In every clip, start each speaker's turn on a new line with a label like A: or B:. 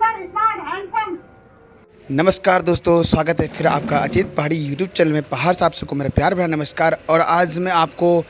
A: सुंदर smart handsome.
B: नमस्कार दोस्तों, स्वागत है फिर आपका अजीत पहाड़ी यूट्यूब चैनल में। पहाड़ साहब से को मेरा प्यार भरा नमस्कार। और आज मैं आपको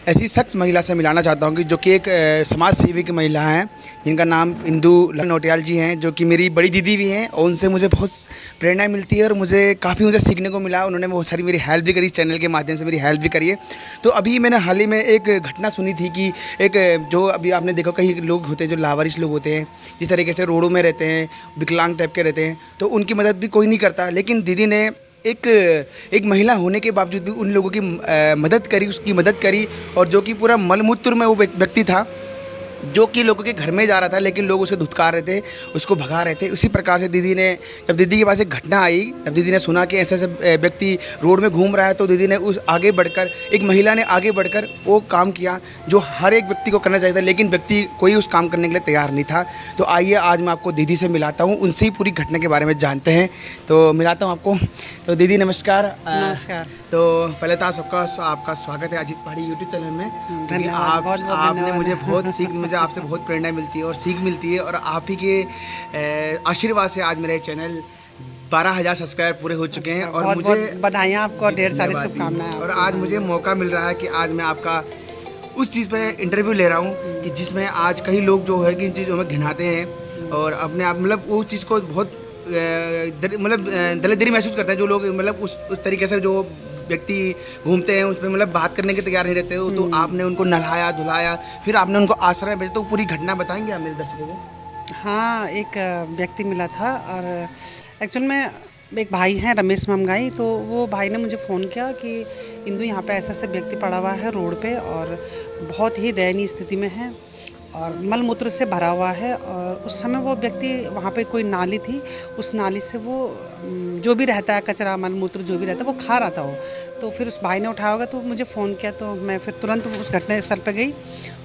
B: ऐसी शख्स महिला से मिलाना चाहता हूँ कि जो कि एक समाज सेवी की महिला हैं, जिनका नाम इंदु नौटियाल जी हैं, जो कि मेरी बड़ी दीदी भी हैं। और उनसे मुझे बहुत प्रेरणा मिलती है और मुझे सीखने को मिला। उन्होंने बहुत सारी मेरी हेल्प भी करी, चैनल के माध्यम से मेरी हेल्प भी करी है। तो अभी मैंने हाल ही में एक घटना सुनी थी कि एक जो अभी आपने देखा, कई लोग होते हैं जो लावारिस लोग होते हैं, जिस तरीके से रोडों में रहते हैं, विकलांग टाइप के रहते हैं, तो उनकी मदद भी कोई नहीं करता। लेकिन दीदी ने एक महिला होने के बावजूद भी उन लोगों की मदद करी, उसकी मदद करी। और जो कि पूरा मलमूत्र में वो व्यक्ति था, जो कि लोगों के घर में जा रहा था, लेकिन लोग उसे धुतकार रहे थे, उसको भगा रहे थे। उसी प्रकार से जब दीदी के पास एक घटना आई, तब दीदी ने सुना कि ऐसे ऐसे व्यक्ति रोड में घूम रहा है, तो दीदी ने एक महिला ने आगे बढ़कर वो काम किया जो हर एक व्यक्ति को करना चाहिए था, लेकिन व्यक्ति कोई उस काम करने के लिए तैयार नहीं था। तो आइए आज मैं आपको दीदी से मिलाता हूँ, उनसे ही पूरी घटना के बारे में जानते हैं। तो मिलाता हूँ आपको। तो दीदी नमस्कार।
C: नमस्कार।
B: तो पहले तो आपका स्वागत है अजीत पहाड़ी यूट्यूब चैनल में। क्योंकि मुझे आपसे बहुत प्रेरणा मिलती है और सीख मिलती है। और आप ही के आशीर्वाद से आज मेरे चैनल 12,000 सब्सक्राइबर पूरे हो चुके हैं। और मुझे
C: बधाइयाँ आपको, ढेर सारी शुभकामनाएं।
B: और आज मुझे मौका मिल रहा है कि आज मैं आपका उस चीज़ पे इंटरव्यू ले रहा हूँ कि जिसमें आज कई लोग जो है कि इन चीज़ों में घिनाते हैं और अपने आप मतलब उस चीज़ को बहुत दलेदरी महसूस करते हैं। जो लोग मतलब उस तरीके से जो व्यक्ति घूमते हैं उस पर मतलब बात करने के तैयार नहीं रहते हो, तो आपने उनको नहलाया धुलाया, फिर आपने उनको आश्रय भेजा। तो पूरी घटना बताएंगे आप मेरे दर्शकों को?
C: हाँ, एक व्यक्ति मिला था और एक्चुअल में एक भाई हैं रमेश ममगाई। तो वो भाई ने मुझे फ़ोन किया कि इंदु यहाँ पे ऐसा व्यक्ति पड़ा हुआ है रोड पे और बहुत ही दयनीय स्थिति में है और मलमूत्र से भरा हुआ है। और उस समय वो व्यक्ति, वहाँ पे कोई नाली थी, उस नाली से वो जो भी रहता है, कचरा मलमूत्र जो भी रहता है, वो खा रहा था वो। तो फिर उस भाई ने उठाया होगा, तो मुझे फ़ोन किया, तो मैं फिर तुरंत उस घटनास्थल पर गई।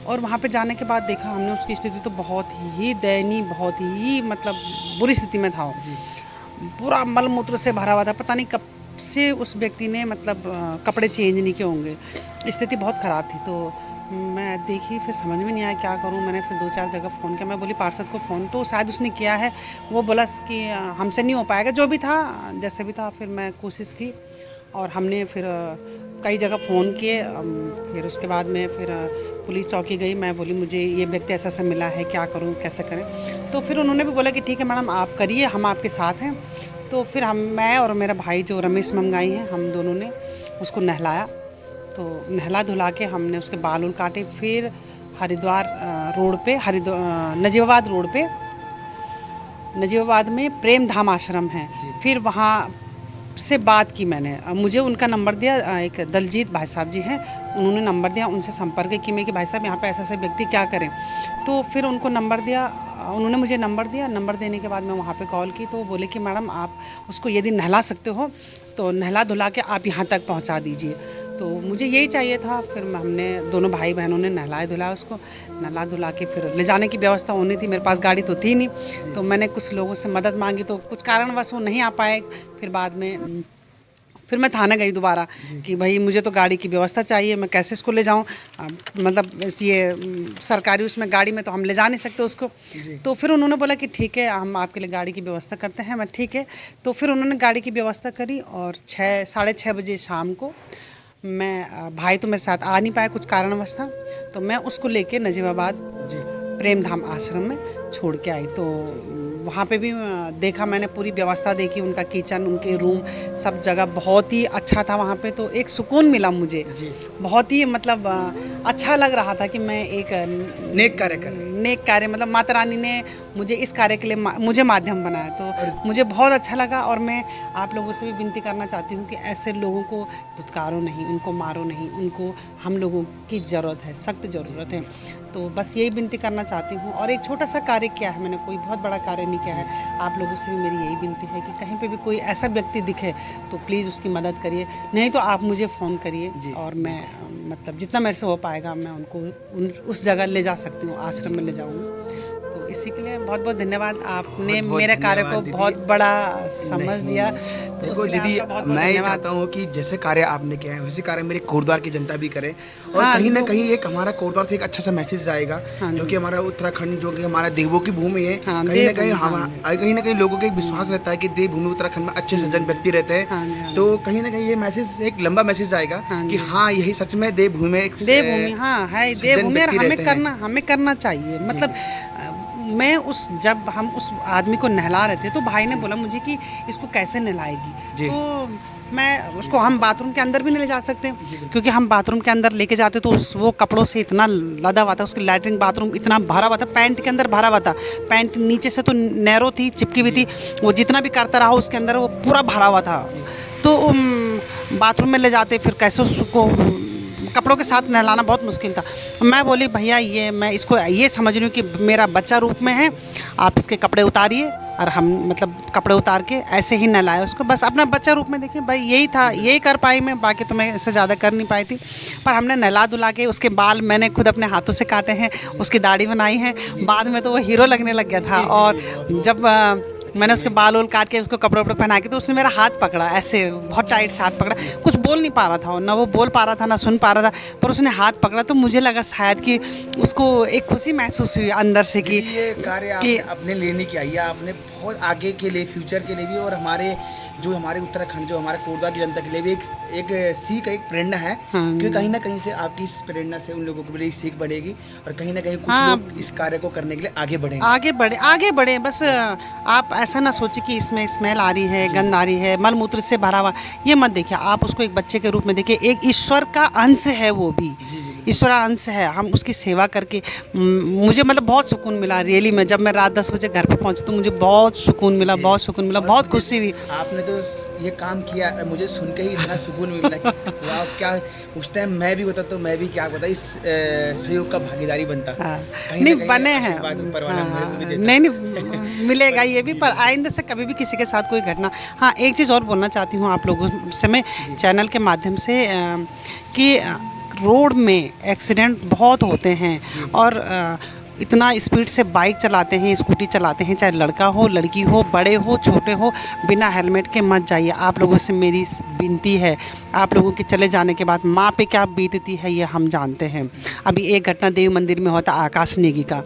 C: और वहाँ पे जाने के बाद देखा हमने, उसकी स्थिति तो बहुत ही दयनीय, बहुत ही मतलब बुरी स्थिति में था वो। पूरा मलमूत्र से भरा हुआ था। पता नहीं कब से उस व्यक्ति ने मतलब कपड़े चेंज नहीं किए होंगे, स्थिति बहुत ख़राब थी। तो मैं देखी, फिर समझ में नहीं आया क्या करूं। मैंने फिर 2-4 जगह फ़ोन किया। मैं बोली पार्षद को फ़ोन, तो शायद उसने किया है। वो बोला कि हमसे नहीं हो पाएगा, जो भी था जैसे भी था। फिर मैं कोशिश की और हमने फिर कई जगह फ़ोन किए। फिर उसके बाद में फिर पुलिस चौकी गई। मैं बोली मुझे ये व्यक्ति ऐसा मिला है, क्या करूँ, कैसे करें। तो फिर उन्होंने भी बोला कि ठीक है मैडम, आप करिए, हम आपके साथ हैं। तो फिर मैं और मेरा भाई जो रमेश ममगाई हैं, हम दोनों ने उसको नहलाया। तो नहला धुला के हमने उसके बाल उल काटे। फिर हरिद्वार रोड पे, नजीबाबाद रोड पे, नजीबाबाद में प्रेम धाम आश्रम है, फिर वहाँ से बात की मैंने। मुझे उनका नंबर दिया, एक दलजीत भाई साहब जी हैं, उन्होंने नंबर दिया। उनसे संपर्क की मैं कि भाई साहब यहाँ पे ऐसे व्यक्ति क्या करें। तो फिर उनको नंबर दिया, उन्होंने मुझे नंबर दिया। नंबर देने के बाद मैं वहाँ पे कॉल की, तो बोले कि मैडम आप उसको यदि नहला सकते हो तो नहला धुला के आप यहाँ तक पहुँचा दीजिए। तो मुझे यही चाहिए था। फिर हमने दोनों भाई बहनों ने नहलाया धुलाया उसको। नहला धुला के फिर ले जाने की व्यवस्था होनी थी। मेरे पास गाड़ी तो थी नहीं, तो मैंने कुछ लोगों से मदद मांगी, तो कुछ कारणवश वो नहीं आ पाए। फिर बाद में फिर मैं थाने गई दोबारा कि भाई मुझे तो गाड़ी की व्यवस्था चाहिए, मैं कैसे इसको ले जाऊं। मतलब ये सरकारी उसमें गाड़ी में तो हम ले जा नहीं सकते उसको। तो फिर उन्होंने बोला कि ठीक है, हम आपके लिए गाड़ी की व्यवस्था करते हैं। मैं ठीक है। तो फिर उन्होंने गाड़ी की व्यवस्था करी और 6-6:30 बजे शाम को भाई तो मेरे साथ आ नहीं पाया, कुछ कारणवश था, तो मैं उसको लेके नजीबाबाद प्रेम धाम आश्रम में छोड़ के आई। तो वहाँ पे भी देखा मैंने, पूरी व्यवस्था देखी, उनका किचन, उनके रूम, सब जगह बहुत ही अच्छा था वहाँ पे। तो एक सुकून मिला मुझे, बहुत ही मतलब अच्छा लग रहा था कि मैं एक नेक कार्य मतलब माता रानी ने मुझे इस कार्य के लिए मुझे माध्यम बनाया। तो मुझे बहुत अच्छा लगा। और मैं आप लोगों से भी विनती करना चाहती हूँ कि ऐसे लोगों को धुतकारो नहीं, उनको मारो नहीं, उनको हम लोगों की ज़रूरत है, सख्त ज़रूरत है। तो बस यही विनती करना चाहती हूँ। और एक छोटा सा कार्य किया है मैंने, कोई बहुत बड़ा कार्य नहीं किया है। आप लोगों से भी मेरी यही विनती है कि कहीं पे भी कोई ऐसा व्यक्ति दिखे तो प्लीज़ उसकी मदद करिए, नहीं तो आप मुझे फ़ोन करिए और मैं मतलब जितना मेरे से हो पाएगा मैं उनको उस जगह ले जा सकती हूँ, आश्रम में ले जाऊँगी। तो इसी के लिए बहुत बहुत धन्यवाद, आपने
B: बहुत
C: मेरे कार्य
B: धन्यवाद
C: को
B: दीदी।
C: बहुत बड़ा समझ दिया। तो
B: देखो
C: उसके लिए
B: दीदी,
C: आपका बहुत बहुत
B: मैं ये
C: धन्यवाद।
B: चाहता हूँ कि जैसे कार्य आपने किया है वैसे कार्य मेरे कोटद्वार की जनता भी करे, और
C: हाँ,
B: कहीं ना
C: लोग-
B: कहीं एक हमारा कोटद्वार से एक अच्छा सा मैसेज जाएगा,
C: हाँ
B: जो
C: जी।
B: कि हमारा उत्तराखंड जो कि हमारा देवों की भूमि है,
C: हाँ,
B: कहीं ना कहीं
C: देवभूमि,
B: हम
C: हाँ
B: कहीं ना कहीं लोगों को एक विश्वास रहता है कि देवभूमि उत्तराखंड में अच्छे सज्जन व्यक्ति रहते
C: हाँ जी, हाँ
B: हैं।
C: जी।
B: तो कहीं ना कहीं ये मैसेज एक लंबा मैसेज आएगा
C: हाँ
B: कि
C: जी।
B: हाँ यही सच में देवभूमि में एक
C: देवभूमि, हाँ है
B: सज्जन
C: देवभूमि, और
B: व्यक्ति रहते हैं।
C: हमें करना चाहिए। मतलब मैं उस जब हम उस आदमी को नहला रहे थे तो भाई ने बोला मुझे कि इसको कैसे नहलाएगी,
B: जी।
C: तो मैं उसको, हम बाथरूम के अंदर भी नहीं ले जा सकते क्योंकि हम बाथरूम के अंदर लेके जाते तो वो कपड़ों से इतना लदा हुआ था, उसकी लैट्रिन बाथरूम इतना भरा हुआ था, पैंट के अंदर भरा हुआ था, पैंट नीचे से तो नैरो थी, चिपकी हुई थी, वो जितना भी करता रहा उसके अंदर वो पूरा भरा हुआ था। तो बाथरूम में ले जाते, फिर कैसे उसको कपड़ों के साथ नहलाना बहुत मुश्किल था। मैं बोली भैया ये मैं इसको ये समझ रही हूँ कि मेरा बच्चा रूप में है, आप इसके कपड़े उतारिए, और हम मतलब कपड़े उतार के ऐसे ही नहलाए उसको, बस अपना बच्चा रूप में। देखिए भाई यही था, यही कर पाई मैं, बाकी तो मैं इससे ज़्यादा कर नहीं पाई थी। पर हमने नहला धुला के, उसके बाल मैंने खुद अपने हाथों से काटे हैं, उसकी दाढ़ी बनाई है, बाद में तो वो हीरो लगने लग गया था। और जब मैंने उसके बाल उल काट के उसको कपड़े वपड़े पहना के, तो उसने मेरा हाथ पकड़ा ऐसे, बहुत टाइट से हाथ पकड़ा, कुछ बोल नहीं पा रहा था, ना वो बोल पा रहा था ना सुन पा रहा था, पर उसने हाथ पकड़ा तो मुझे लगा शायद कि उसको एक खुशी महसूस हुई अंदर से कि
B: ये कार्य आपने अपने लिए नहीं किया, ये आपने बहुत आगे के लिए, फ्यूचर के लिए भी, और हमारे जो हमारे उत्तराखंड, जो हमारे कोटद्वार की जनता के लिए भी एक सीख, एक प्रेरणा है।
C: हाँ।
B: कि कहीं ना कहीं से आपकी इस प्रेरणा से उन लोगों को भी सीख बढ़ेगी, और कहीं ना कहीं कुछ
C: हाँ।
B: लोग इस कार्य को करने के लिए आगे बढ़ेंगे।
C: आगे बढ़े। बस आप ऐसा ना सोचिए कि इसमें स्मेल आ रही है, गंध आ रही है, मल मूत्र से भरा हुआ, ये मत देखिए। आप उसको एक बच्चे के रूप में देखिए, एक ईश्वर का अंश है वो भी, ईश्वर अंश है। हम उसकी सेवा करके मुझे मतलब बहुत सुकून मिला रियली में। जब मैं रात 10 बजे घर पे पहुंची तो मुझे बहुत सुकून मिला, बहुत सुकून मिला,
B: और
C: बहुत खुशी हुई।
B: आपने तो ये काम किया, मुझे सुन के ही इतना सुकून मिला कि वाह, क्या उस टाइम मैं भी होता तो मैं भी क्या होता, इस सहयोग का भागीदारी बनता।
C: हाँ।
B: कहीं ना
C: नहीं
B: कहीं
C: बने हैं।
B: आशीर्वाद ऊपर वाला
C: हाँ,
B: मुझे भी देता।
C: नहीं मिलेगा ये भी, पर आइंदा से कभी भी किसी के साथ कोई घटना। हाँ, एक चीज़ और बोलना चाहती हूँ आप लोगों से मैं चैनल के माध्यम से, कि रोड में एक्सीडेंट बहुत होते हैं, और इतना स्पीड से बाइक चलाते हैं, स्कूटी चलाते हैं, चाहे लड़का हो लड़की हो, बड़े हो छोटे हो, बिना हेलमेट के मत जाइए। आप लोगों से मेरी विनती है, आप लोगों के चले जाने के बाद माँ पे क्या बीतती है ये हम जानते हैं। अभी एक घटना देवी मंदिर में हुआ था आकाश नेगी का,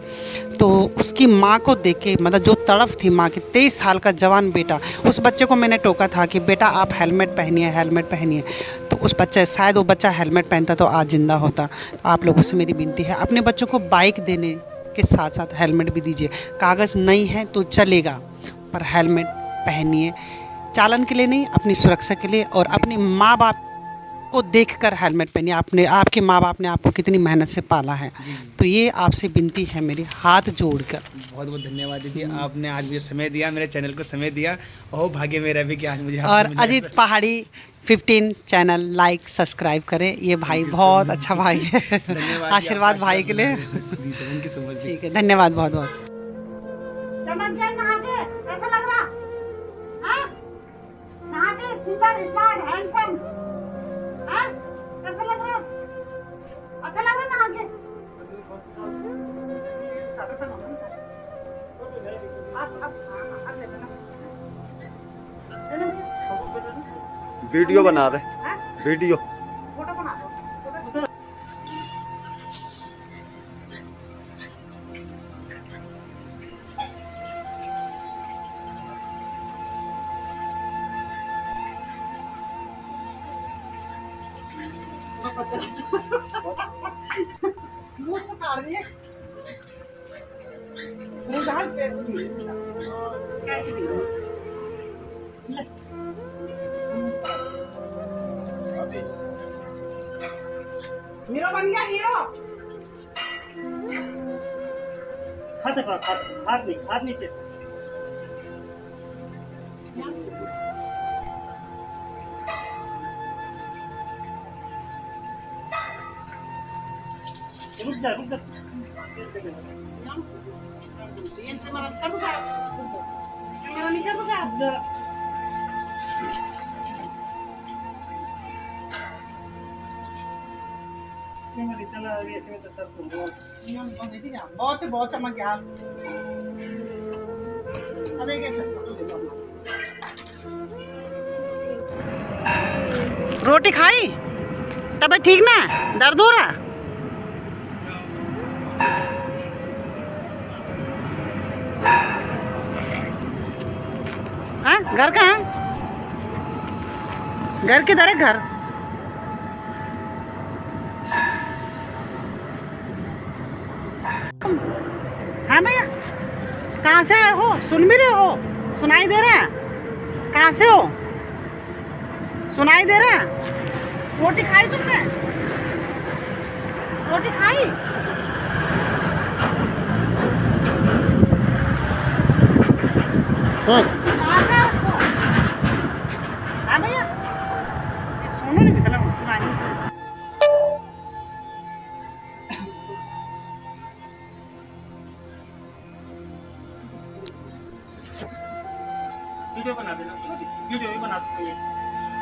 C: तो उसकी माँ को देख के मतलब जो तड़फ थी माँ की, 23 साल का जवान बेटा, उस बच्चे को मैंने टोका था कि बेटा आप हेलमेट पहनिए, हेलमेट पहनिए। तो उस बच्चे, शायद वो बच्चा हेलमेट पहनता तो आज ज़िंदा होता। तो आप लोगों से मेरी विनती है, अपने बच्चों को बाइक देने के साथ साथ हेलमेट भी दीजिए। कागज़ नहीं है तो चलेगा, पर हेलमेट पहनिए, चालन के लिए नहीं, अपनी सुरक्षा के लिए, और अपने माँ बाप को देखकर हेलमेट पहनिए। आपने, आपके माँ बाप ने आपको कितनी मेहनत से पाला है। तो ये आपसे विनती है मेरी, हाथ जोड़कर।
B: बहुत बहुत धन्यवाद दीदी, आपने आज मुझे समय दिया, मेरे चैनल को समय दिया, और भाग्य मेरा भी कि आज मुझे आपसे
C: और
B: मिला।
C: अजीत पहाड़ी 15 चैनल लाइक सब्सक्राइब करें। ये भाई बहुत अच्छा भाई है।
B: धन्यवाद,
C: आशीर्वाद भाई के लिए।
B: Thank you so much.
C: ठीक है, धन्यवाद बहुत बहुत।
A: चमक गया नहा के, कैसा लग रहा? हाँ? नहा के सुंदर, स्मार्ट, हैंडसम, हाँ? कैसा लग रहा? अच्छा लग रहा नहा के? अब ले लेना।
D: वीडियो बना रहे,
A: हाँ?
D: वीडियो।
A: फोटो बना दो। मुंह से काट दिए। मुंह डाल के कैसे दी? ले। हीरो बन गया, हीरो।
E: हाथ नीचे। रुक जा।
A: कैमरा निकल बगा।
E: कैमरे चला ऐसे में तो सर तुम
C: बहुत चमक गया। अब एक ऐसे फोटो ले लो अपना। रोटी खाई? तबीयत ठीक ना? दर्द हो रहा? हाँ, घर कहाँ? घर किधर है घर? हाँ भैया, कहाँ से आए हो? सुन भी रहे हो? सुनाई दे रहा है? कहाँ से हो? सुनाई दे रहा है? रोटी खाई तुमने? रोटी खाई? कहाँ से आए हो? हाँ भैया, सुनो नहीं कितना सुनाई नहीं दे रहा।
E: वीडियो बना देना, वीडियो भी बना दो।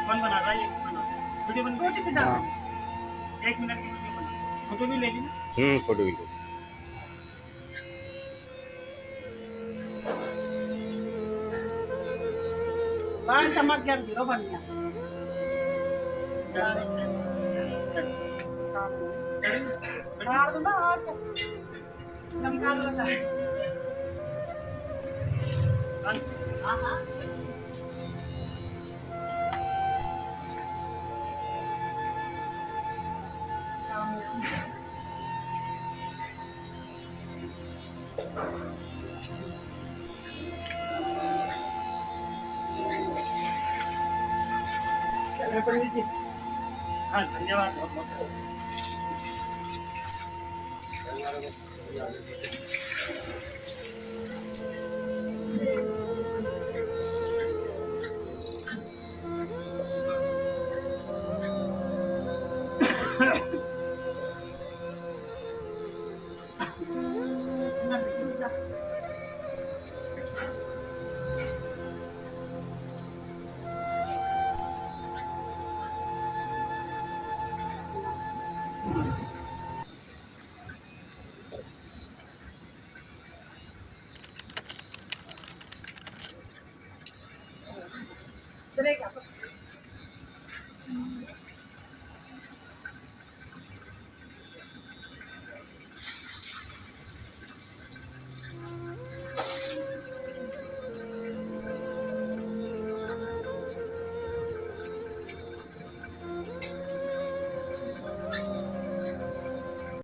E: कौन बना रहा है? ये बना दो। वीडियो बन
C: रोटी से जाओ।
E: 1 मिनट की वीडियो बना, फोटो भी ले लेना।
D: फोटो वीडियो
C: बाल चमक गया, हीरो बन गया। मार दो ना और चमका दो चाहे। हाँ हाँ।
E: पंडित जी, हाँ धन्यवाद बहुत बहुत।